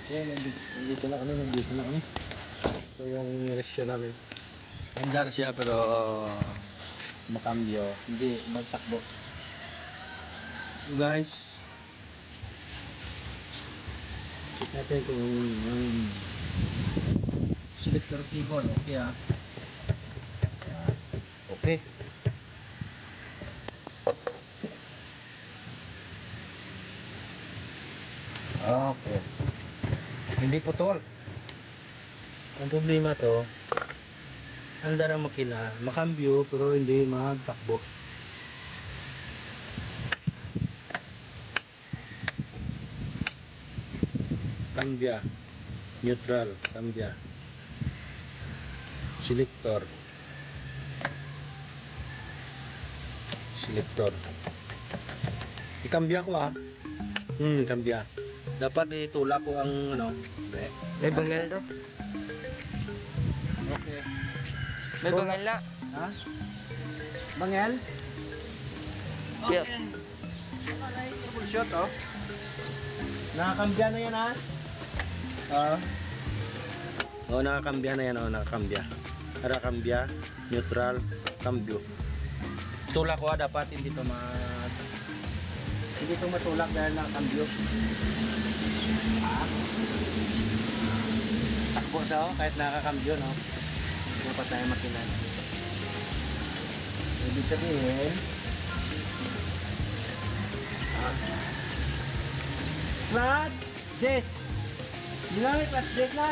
Nandito na kami. Ito yung resyo namin. Andar siya pero makambyo, hindi magtakbo. Guys, check natin kung selector keyboard, okay ah. Okay. Okay. Hindi putol. Ang problema to, andar ang makina, makambyo pero hindi magtakbo. Cambia, neutral, cambia, selector, ikambia ko ah. Cambia. Dapat itulak ko ang ano. May bangal daw. Okay. May bangal na. Ha? Bangel? Yeah. Troubleshoot oh. Nakakambya na yan ha? Oo, nakakambya na yan oh, nakakambya. Nakakambya, neutral, cambio. Tulak ko dapat hindi to matulak dahil nakakambyo. Takbo siya oh, kahit nakakambyo no. Dapat tayo makinan. Ibig sabihin clutch disc. Ginamit clutch disc na.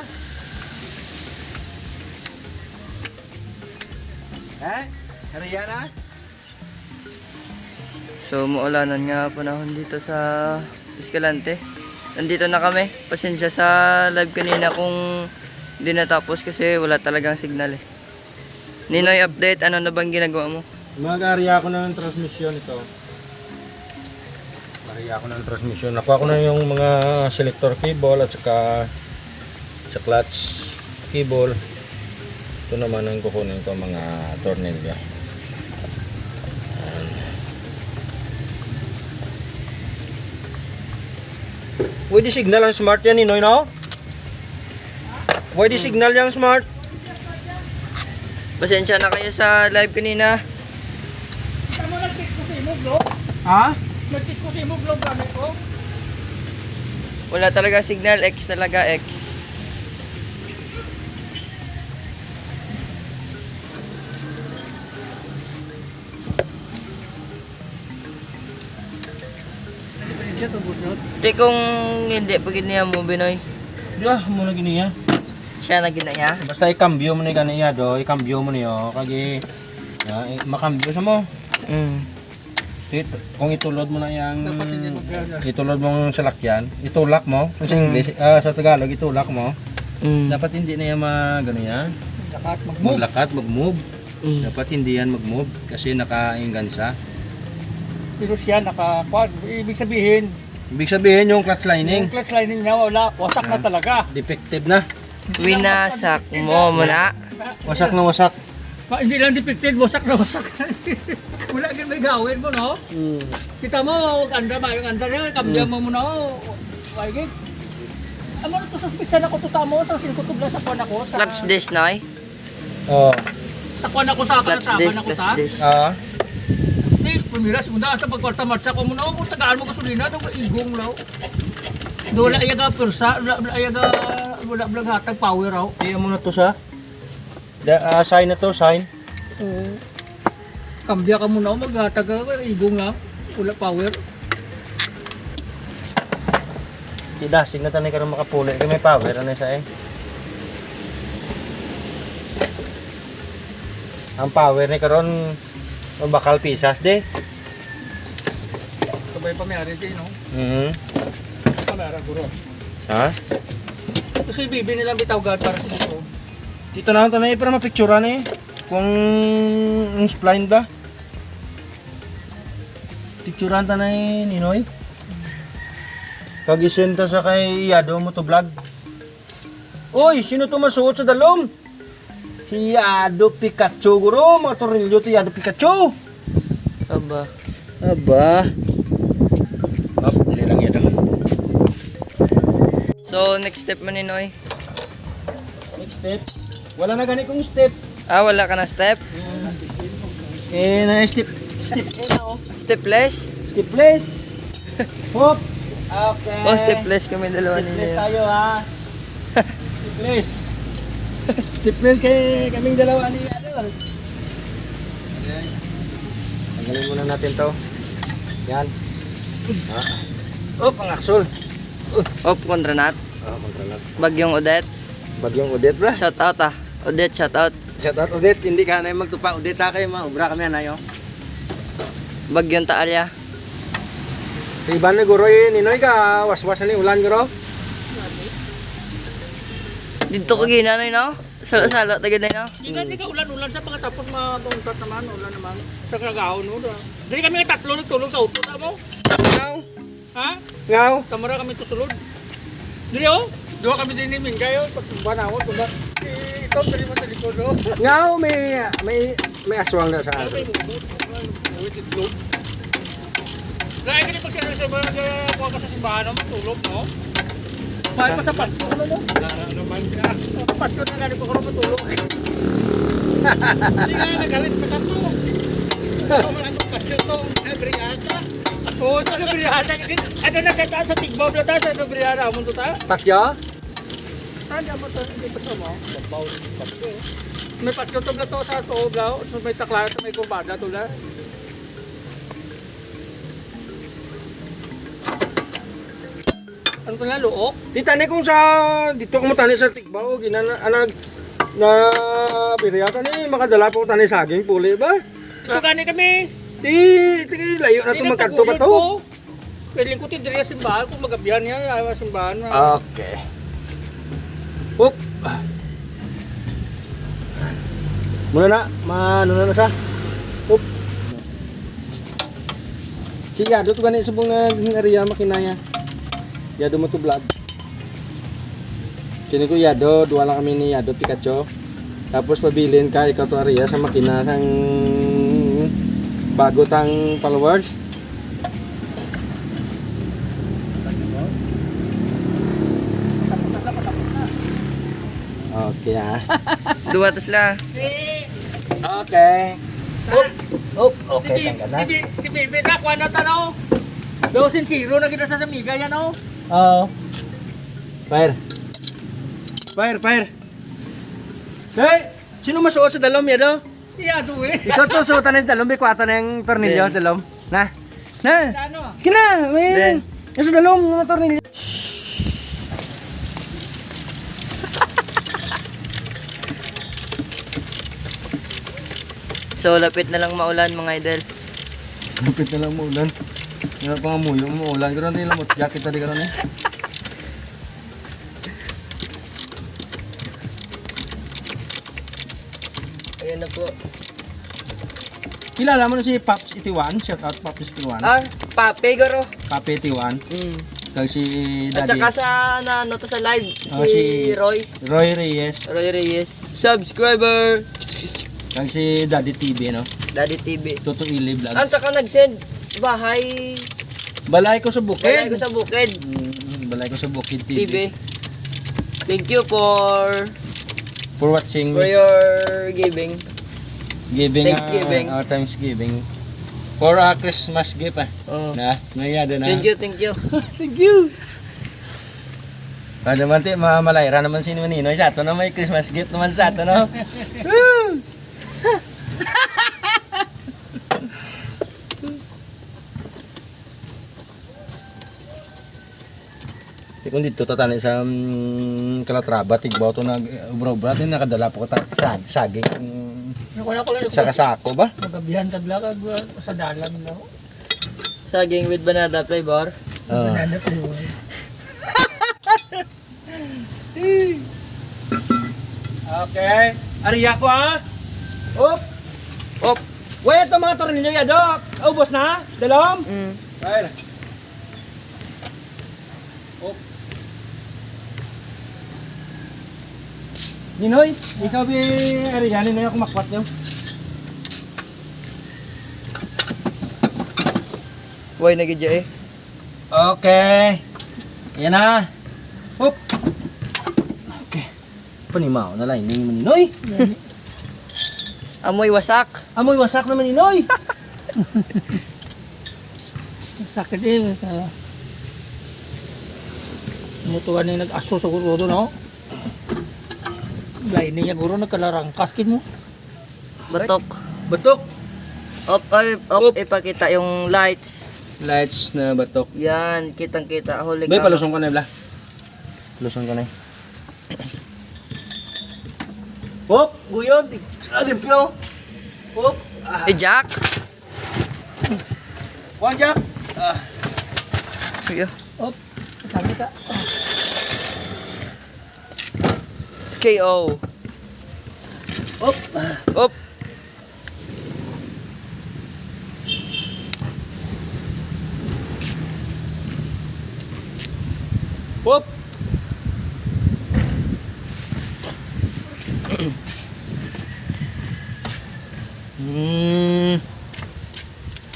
Hariya na? So muulanan nga panahon dito sa Escalante. Nandito na kami. Pasensya sa live kanina kung hindi natapos kasi wala talagang signal eh. Ninoy, update, ano na bang ginagawa mo? Mag-area ko na ng transmission ito. Mag-area ko na ng transmission. Nakuha ko na yung mga selector cable at saka sa clutch cable. Ito naman ang kukunin ko mga tornilyo. Pwede signal ang smart yan, Ninoy, no? Pwede signal yung smart. Pasensya na kayo sa live kanina. Ano nag-test ko sa imog, no? Ha? Nag-test ko sa imog, no? Gamit ko. Wala talaga signal, X talaga, X. Di kung hindi, pag niya mo, Binoy. Diya, muna giniya. Siya na ginaya. Basta ikambyo mo ni kaniya do, ikambyo mo niyo kagi makambyo sa mo. Kung itulod mo na yang itulod mo sa lakyan, itulak mo sa English, sa Tagalog itulak mo. Dapat hindi na yan magano yan. Maglakat, mag-move. Dapat hindi yan mag-move kasi naka-ingansa. Pero siya nakakuan. Ibig sabihin Yung clutch lining, yung clutch lining niya wala. Wasak na talaga. defective na. Winasak mo muna. Wasak na wasak. Hindi lang defective, wasak na wasak. Wala kang may gawin mo, no? Kita mo, anda ba yung anda niya, kambya mo muna, Waigit. Ano na to, suspitsan ako to tamo, sa sinukutog lang sa kuwan ako. Sa, Clutch disc, Noy. Oh. sa kuwan ako sa Clutch akin, disc, ako clutch ta. disc. Hindi, pumira, segunda, sa pagkwarta marcha ko muna, kung tagaan mo kasulina, doon igong law. Doon wala ayaga pursa, wala blang hatag power raw. Iyan mo na to sa sign na to, sign. Kambya ka muna, maghatag igong lang, wala power. Dasig na tanay karon makapuli kay may power ano sa Ang power ni karon bakal pisas de. Sabay pa may ari din, no? Kamera guro. Ha? Ito si Bibi nilang bitawgan para sa dito. Dito na tanay para mapicturean eh. Kung yung spline ba? Picturean tanay Ninoy. Kagisenta sa kay Yado mo to vlog. Uy, sino to masuot sa dalom? Si Yado Pikachu guro, mga tornilyo to Yado Pikachu. Aba. Aba. Dali lang Yado. So So, next step mo, Ninoy. Next step. Wala na gani kong step. Ah, wala ka na step? Na step. Step na oh. Stepless? Stepless. Hop. Okay. Oh, stepless kami dalawa ni Stepless Nino. tayo ha. Stepless. Stepless kay kaming dalawa ni Adol. Tanggalin muna natin to. Yan. Ang aksol. Op, kontranat. Kontralat. Bagyong Odette. Bagyong Odette bra. Shout out ah. Odette, shout out. Shout out Odette, hindi ka na magtupa. Odette ha kayo maubra kami anayo. Bagyong Taalya. Sa iban na guro Ninoy ka waswasan ni ulan guro. Dito ko ginanoy, no? Salo-salo, tagad na, no? Hindi ka ulan-ulan sa pagkatapos matungkat naman, ulan naman. Sa kagahon, no? Dali kami nga tatlo nagtulong sa auto, tamo? Ngaw. Ha? Ngaw. Kamara kami tusulod. Dili, oh? Dua kami din ni Mingay, oh. Pagtumba na ako, tumba. Ikaw, dali mo sa likod, oh. Ngaw may aswang na sa Ano atin. ba yung mugot? Itlog. Dahil ka pag siya sa kuha ka sa simbahan, no? Matulog, no? Mahal pa sa patyo, ano, no? Lara naman ka. Patyo na ganit pa ko matulog. Hindi nga nagalit pa ka to. Ano patyo to? Brigada. Oo, sa brigada. Ano na kaya sa tigbaw na tayo sa brigada? Amon to tayo? Pakyo? Hindi mo to, hindi pa mo. Babaw ng patyo. May patyo to na to sa to, blaw. So may takla, may kurbada to na. Ano ko na, luok? Titani kung sa dito ko tani sa Tigbaw ginanag na biriyata ni makadala po tani saging puli ba? Ito gani kami. Ti layo na to magkanto ba to? Pwede ko tidiri sa simbahan kung magabihan niya sa simbahan. Okay. Hop. Muna na, ano na sa? Hop. Siya, doon gani subong nga area makinaya. Yado mo to vlog. Sini ko Yado, dua lang kami ni Yado Pikachu. Tapos pabilin ka ikaw to area sa makina ng bago tang followers. Okay ah. Dua tas la. Okay. Okay, tanggal na. Si Bebe na, kuha na tanaw. Daw sincero na kita sa samiga yan, oh. Oo. Fire. Hey, sino masuot sa dalom Yado? Si Ado, eh. Ikaw to suotan sa dalom, bikwata na yung tornilyo sa dalom. Na. Sa ano? Sige na, may. Yung sa dalom, mga tornilyo. So, lapit na lang maulan, mga idol. Lupit na lang mo ulan. Yan pa nga muyo mo ulan. Gano'n din lang mo. Jacket tadi gano'n eh. Ayan na po. Kilala mo na si Pops Itiwan? Shout out Pops Itiwan. Ah, Pape, garo. Papi Itiwan. Kag si At Daddy. saka sa, ano to sa live, Oh, si Roy. Roy Reyes. Roy Reyes. Subscriber! Kag si Daddy TV, no? Daddy TV. Toto Ili Vlog. At saka nag-send bahay. Balay ko sa bukid. Balay ko sa bukid. Balay ko sa bukid TV. TV. Thank you for watching your giving. giving Thanksgiving. our Thanksgiving. For a Christmas gift ah. Oh. Na, mayada na. Thank you. Thank you. Ano naman ti, malayra naman si Ninoy sa ato na may Christmas gift naman sa ato, no? Kung dito tatani sa Calatrava, Tigbaw to nag ubra-ubra din nakadala po ko saging Nakuha ko lang sa kasako ba? magabihan tagla kag sa dalan na. Saging with banana flavor. Banana flavor. Okay. Ariya ko ha. Op. Op. Wait, ito mga tornilyo Yado. Ubos na? Dalom? Fire. Op. Ninoy, ikaw bi Ariya, Ninoy ako makwat niyo. Why nagidya eh? Okay. Yan na. Hop! Okay. Panimaw na lang yung maninoy. Amoy wasak. Amoy wasak na maninoy. Sakit din. Mutuan na yung nag-aso sa guro, no? Lain niya guro, nagkalarang. Kaskin mo. Batok. Batok. Op, op, ipakita yung lights. Lights na batok. Yan, kitang-kita. Huli Bay, ka. palusong ko na bla. Palusong ko na. Hop! Guyon! Limpyo! Hop! Jack. Kuhan, Jack! Sige. Op, sakit ka. KO. Hop! Op. Hop!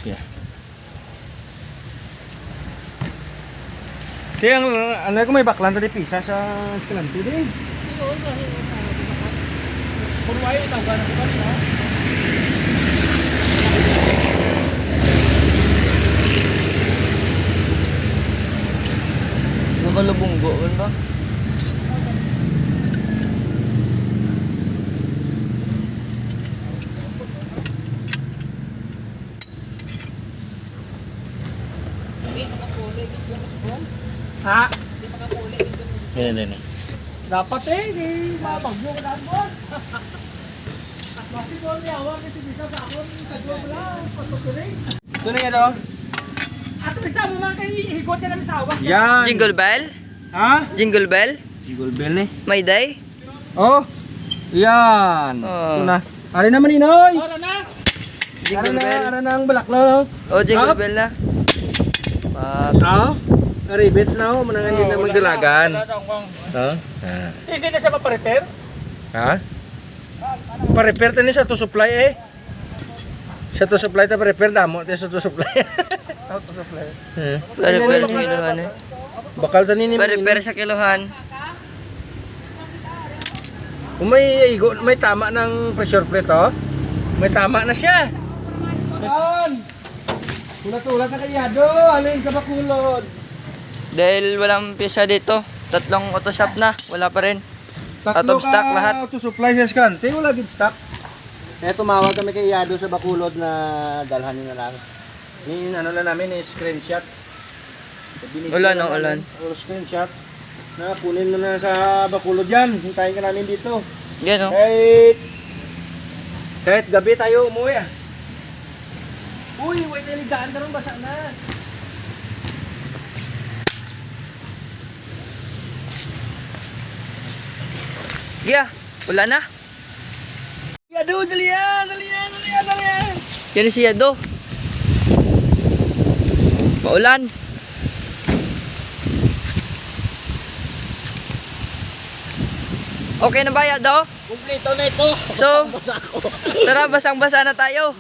Yeah. Kaya ang ano ko may baklan tadi pisa sa Escalante din. Purway, tawag na ko no? Nakalubunggo ba? Ha? Yan din. Dapat di mabagyo ka na, boss. Bakit mo niya, awag kasi bisa sa akon, kadwa mo lang, patutuloy. Ito na yan oh. At isa mo mga kayo, higot niya namin sa awak. Yan. Jingle bell? Ha? Jingle bell? Jingle bell ni. May day? Oh. Yan. Oh. Ito na. Ari naman inoy. Ano na? Jingle bell? Ari na ang balaklo. Oh, jingle Up. bell na. Oh. Ribets na oh, manangan din na magdalagan. Oh. Hindi na siya maparepair? Ha? Pa-repair tani sa to supply eh. Sa to supply ta pa-repair damo ta sa to supply. Auto supply. Pa-repair sa kilohan eh. Bakal tani ni. Pa-repair sa kilohan. Kung may igo, may tama ng pressure plate oh. May tama na siya. Yan. Tulat-tulat na kayado, alin sa Bacolod. Dahil walang pyesa dito. 3 auto shop na. Wala pa rin. Out of stock lahat. Auto supply sa Escalante, wala gid stock. Kaya tumawag kami kay Yado sa Bacolod na dalhan niyo na lang. Ni ano lang namin ni screenshot. Ulan, no, ulan. Or screenshot. Na kunin mo na sa Bacolod yan. Hintayin ka namin dito. Yan oh. Kahit gabi tayo umuwi ah. Uy, wait, ligaan ka ron, basa na. Yeah, wala na. Yado, dalian. Yan si Yado. Paulan. Okay na ba, Yado? Kumpleto na ito. So, Basa ako. tara, basang-basa na tayo.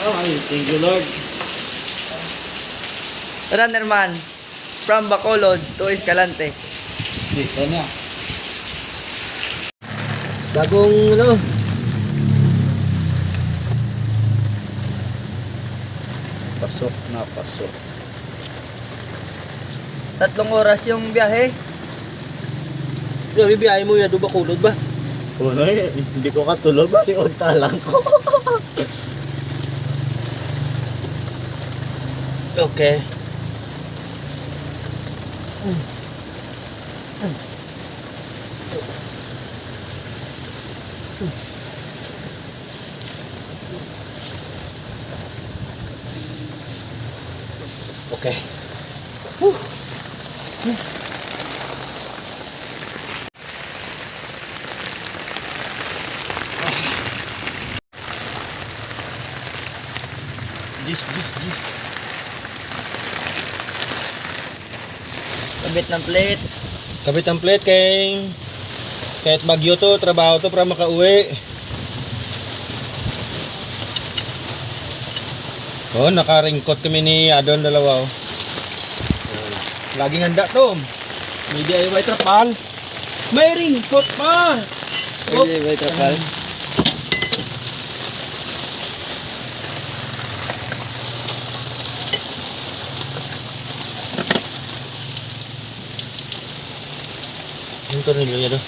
Ay, thank you Lord. Runnerman, from Bacolod to Escalante. Dito na. Bagong ano? Pasok na pasok. 3 oras yung biyahe. Grabe biyahe mo yan, Bacolod ba? Wala eh, hindi ko katulog kasi unta lang ko. Okay. Okay. Gis. Kabit ng plate. Kabit ang plate kahit bagyo to, trabaho to para makauwi. Oh, naka-ringkot kami ni Adon dalawa. Oh. Laging handa to. May DIY trapal. May ringkot pa. Oh. Pwede ba ito, Pal? Yung tornilyo niya doon.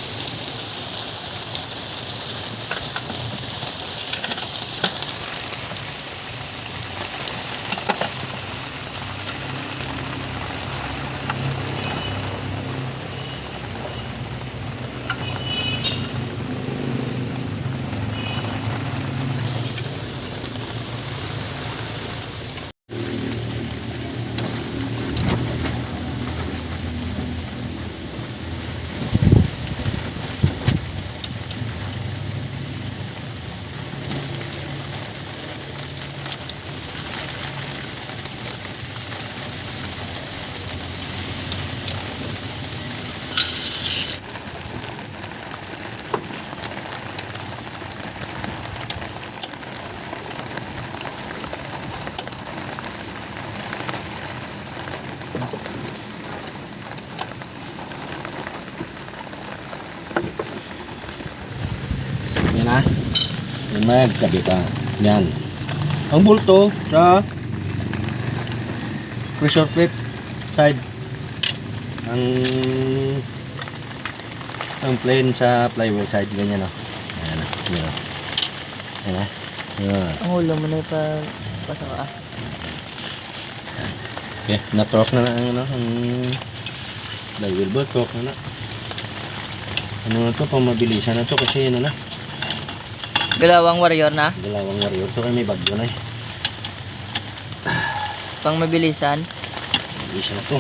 Yan na. Yan man, kabita. Yan. Ang bulto sa pressure plate side. Ang plain sa flywheel side. Ganyan o. Yan na. Yan na. Yan na. Yan. Ang ulo mo na pa pasaka. Okay, na-torque na ang flywheel ba? Torque na na. Ano na to? Pamabilisan na to kasi ano na. Galawang warrior na. Dalawang warrior. Ito kayo may bagyo na eh. Pang mabilisan. Isa na to.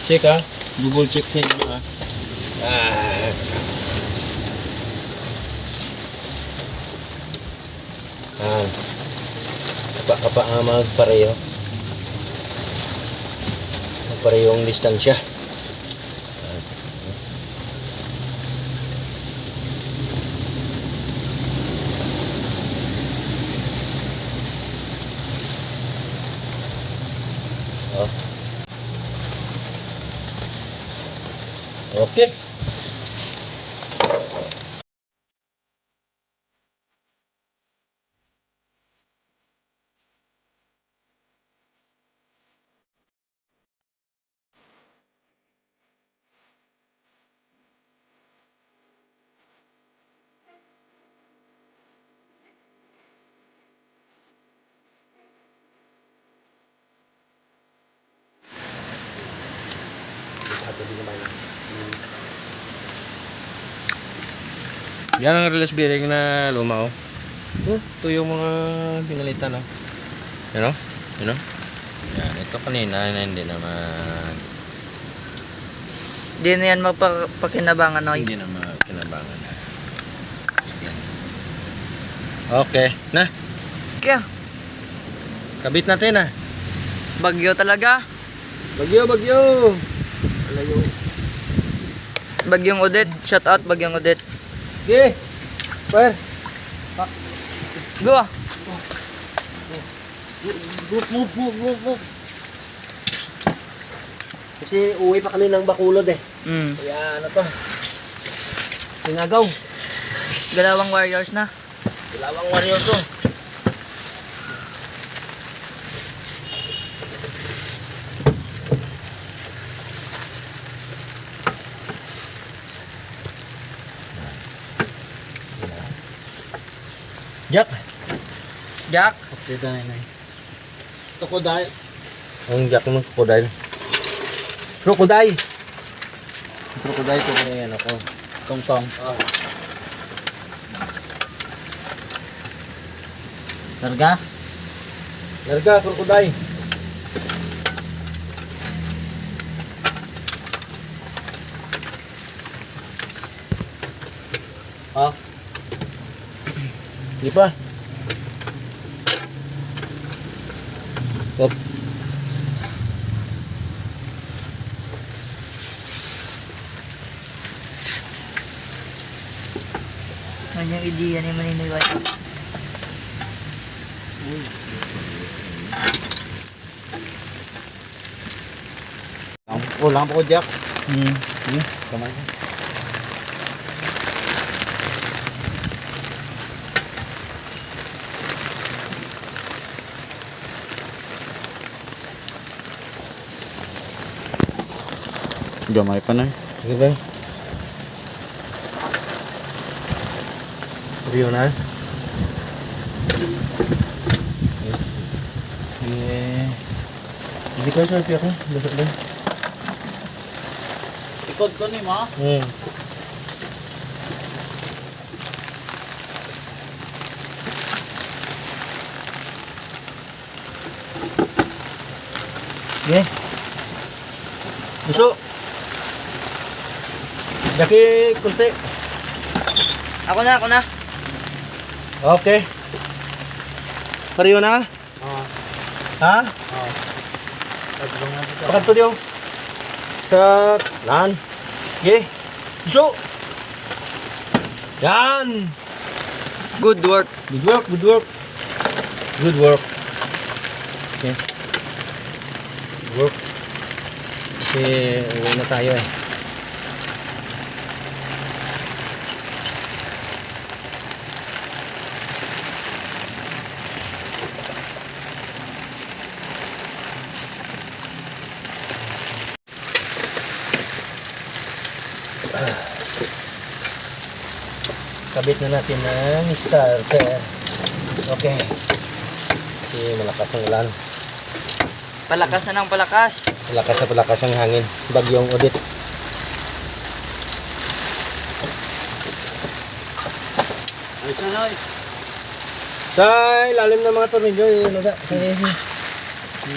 Check ha. Double check sa inyo ha. Kapa magpareho. Magpareho ang distansya. Oh. Okay. Yan ang release bearing na luma oh. Ito yung mga pinalitan oh. Yan oh. Yan oh. Yan, ito kanina na hindi naman. Di na yan magpakinabangan, no? Hindi naman kinabangan na. Yan. Okay, na. Kaya, Kabit natin ah. bagyo talaga. Bagyo. Alayo. Bagyong Odette. Shout out, Bagyong Odette. Okay. Fire. Go ah. Move. Kasi uwi pa kami ng Bacolod eh. Mm. Kaya ano to? Sinagaw. Galawang warriors na. Dalawang warrior to. Jack. Jack. Update na yun. Crocodile. Ang Jack mo, crocodile. Crocodile. Crocodile ko na yan ako. Tong-tong. Karga. Larga, crocodile. Ha? Di pa. Stop. Ano yung ideya ni Maninoy White? Lang po, Jack. Kamay. Gamay pa na. Sige ba? Rio na. Hindi ko sa piyak ko. Lasok lang. Ikod ko ni ma. Okay. Gusto. Jaki kunti. Ako na. Okay. Pareho na? Ha? Pakanto diyo. Sa lan. Okay. Gusto. Yan. Good work. Good work, good work. Good work. Okay. Good work. Kasi uwi na tayo eh. Kabit na natin ang starter. Okay. Kasi malakas ang ulan. Palakas na ng palakas. Malakas na palakas ang hangin. Bagyong Odette. Ayos na, Noy. Sa ilalim ng mga tornilyo, yun na.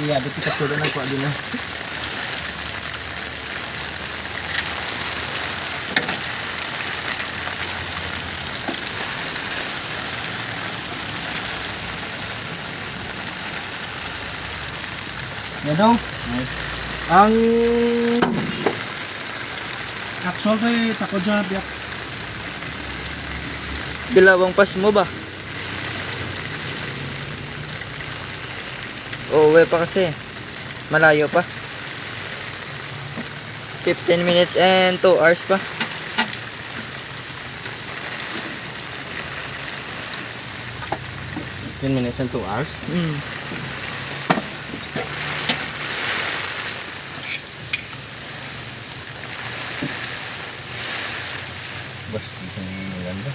Iyabit kita sulo ng kwa din na. Yan daw. Ang axle ko ay takod siya biyak. Dalawang pas mo ba? Uwi pa kasi. Malayo pa. 15 minutes and 2 hours pa. Minutes and 2 hours. Bas, isang maganda.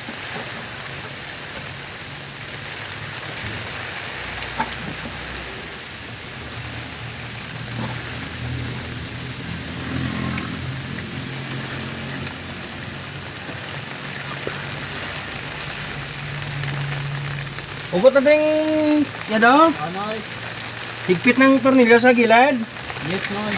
Ugot natin yan daw. Noy. Higpit ng tornilyo sa gilid. Yes, Noy.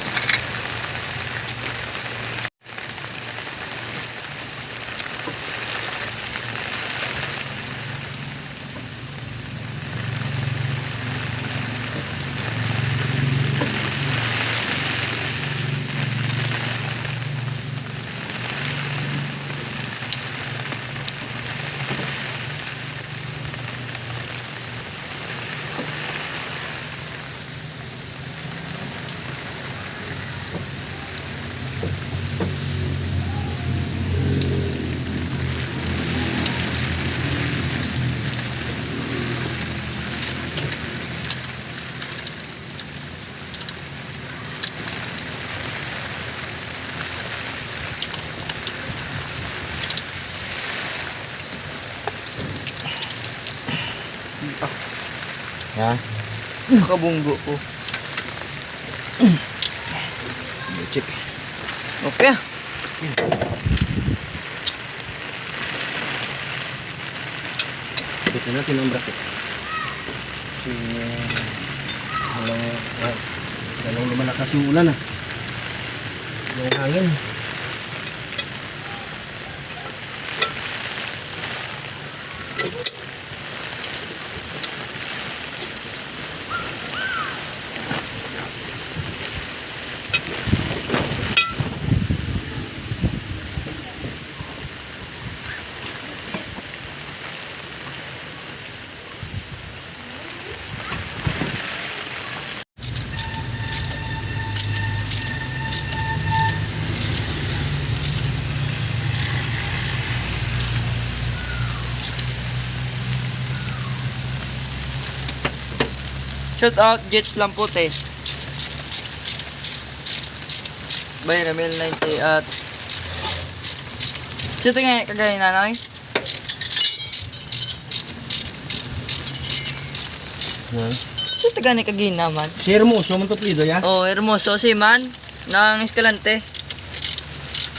Ha? Kabunggo ko. Check. Okay ah. Ito natin ang bracket. Kasi, walang lumalakas yung ulan ah. Yung hangin. Shout out Jets Lampote. Bay Ramil 90 at Sito nga kagaya nanay. Yan. Sito gani kagaya naman. Si Hermoso, Montoplido ya. Oh, hermoso si Man ng Escalante.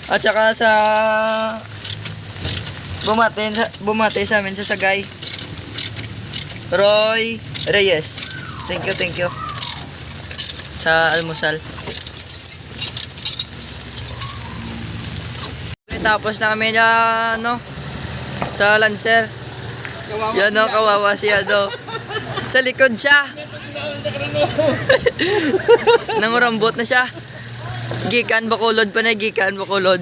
At saka sa bumate sa amin sa Sagay. Roy Reyes. Thank you. Sa almusal. Tapos na kami na ano sa Lancer. Yan o, kawawa siya do. Sa likod siya. Nangurambot na siya. Gikan Bacolod pa na, gikan Bacolod.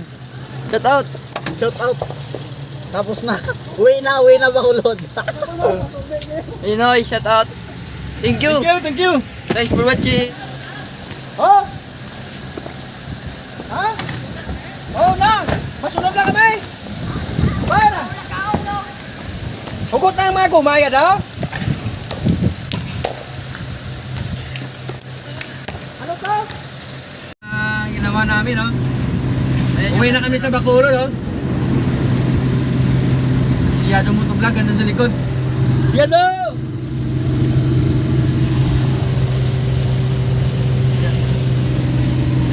Shout out. Shout out. Tapos na. Uwi na Bacolod. Inoy, shout out. Thank you. Thank you. Thanks for watching. Oh! Ha? Oh na! Masunod na kami! Para! Hugot na ang mga gumaya daw! Ano to? Ginawa namin, no? Uwi na kami sa Bacolod, no? Si Yado Motovlog, andun sa likod. Yado!